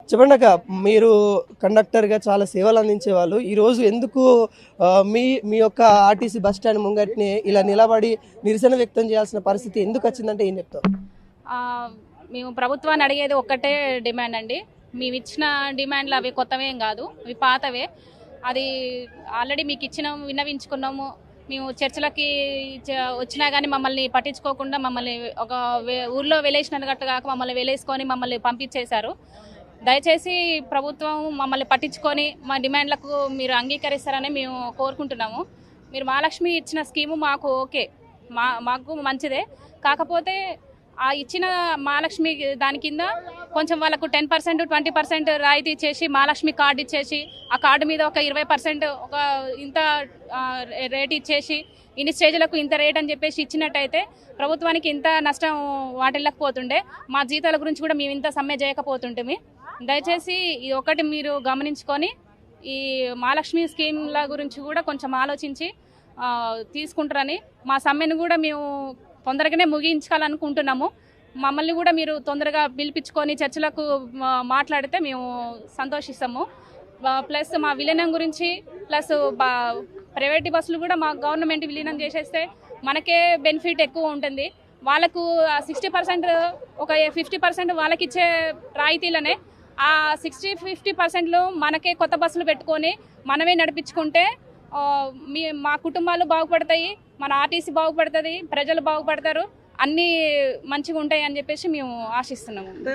చెప్పండి అక్క, మీరు కండక్టర్గా చాలా సేవలు అందించేవాళ్ళు. ఈరోజు ఎందుకు మీ మీ యొక్క ఆర్టీసీ బస్ స్టాండ్ ముంగట్నే ఇలా నిలబడి నిరసన వ్యక్తం చేయాల్సిన పరిస్థితి ఎందుకు వచ్చిందంటే ఏం చెప్తారు? మేము ప్రభుత్వాన్ని అడిగేది ఒక్కటే డిమాండ్ అండి. మేము ఇచ్చిన డిమాండ్లు అవి కొత్తవేం కాదు, అవి పాతవే. అది ఆల్రెడీ మీకు ఇచ్చినాము, విన్నవించుకున్నాము. మేము చర్చలకి వచ్చినా కానీ మమ్మల్ని పట్టించుకోకుండా మమ్మల్ని ఒక ఊర్లో వెలేసినట్టు కాక మమ్మల్ని వెలేసుకొని మమ్మల్ని పంపించేశారు. దయచేసి ప్రభుత్వం మమ్మల్ని పట్టించుకొని మా డిమాండ్లకు మీరు అంగీకరిస్తారని మేము కోరుకుంటున్నాము. మీరు మహాలక్ష్మి ఇచ్చిన స్కీము మాకు ఓకే, మాకు మంచిదే. కాకపోతే ఆ ఇచ్చిన మహాలక్ష్మి దాని కింద కొంచెం వాళ్ళకు 10% 20% రాయితీ ఇచ్చేసి మహాలక్ష్మి కార్డు ఇచ్చేసి ఆ కార్డు మీద ఒక 20% ఒక ఇంత రేట్ ఇచ్చేసి ఇన్ని స్టేజ్లకు ఇంత రేట్ అని చెప్పేసి ఇచ్చినట్టయితే ప్రభుత్వానికి ఇంత నష్టం వాటిల్లకపోతుండే. మా జీతాల గురించి కూడా మేము ఇంత సమ్మె చేయకపోతుంటే. దయచేసి ఇది ఒకటి మీరు గమనించుకొని ఈ మహాలక్ష్మి స్కీమ్ల గురించి కూడా కొంచెం ఆలోచించి తీసుకుంటారని, మా సమ్మెను కూడా మేము తొందరగానే ముగించాలనుకుంటున్నాము. మమ్మల్ని కూడా మీరు తొందరగా పిలిపించుకొని చర్చలకు మాట్లాడితే మేము సంతోషిస్తాము. ప్లస్ మా విలీనం గురించి, ప్లస్ ప్రైవేట్ బస్సులు కూడా మా గవర్నమెంట్ విలీనం చేసేస్తే మనకే బెనిఫిట్ ఎక్కువ ఉంటుంది. వాళ్ళకు 60% ఒక 50% వాళ్ళకి ఇచ్చే రాయితీలనే ఆ 60-50%లో మనకే కొత్త బస్సులు పెట్టుకొని మనమే నడిపించుకుంటే మా కుటుంబాలు బాగుపడతాయి, మన ఆర్టీసీ బాగుపడుతుంది, ప్రజలు బాగుపడతారు, అన్నీ మంచిగా ఉంటాయి అని చెప్పేసి మేము ఆశిస్తున్నాము.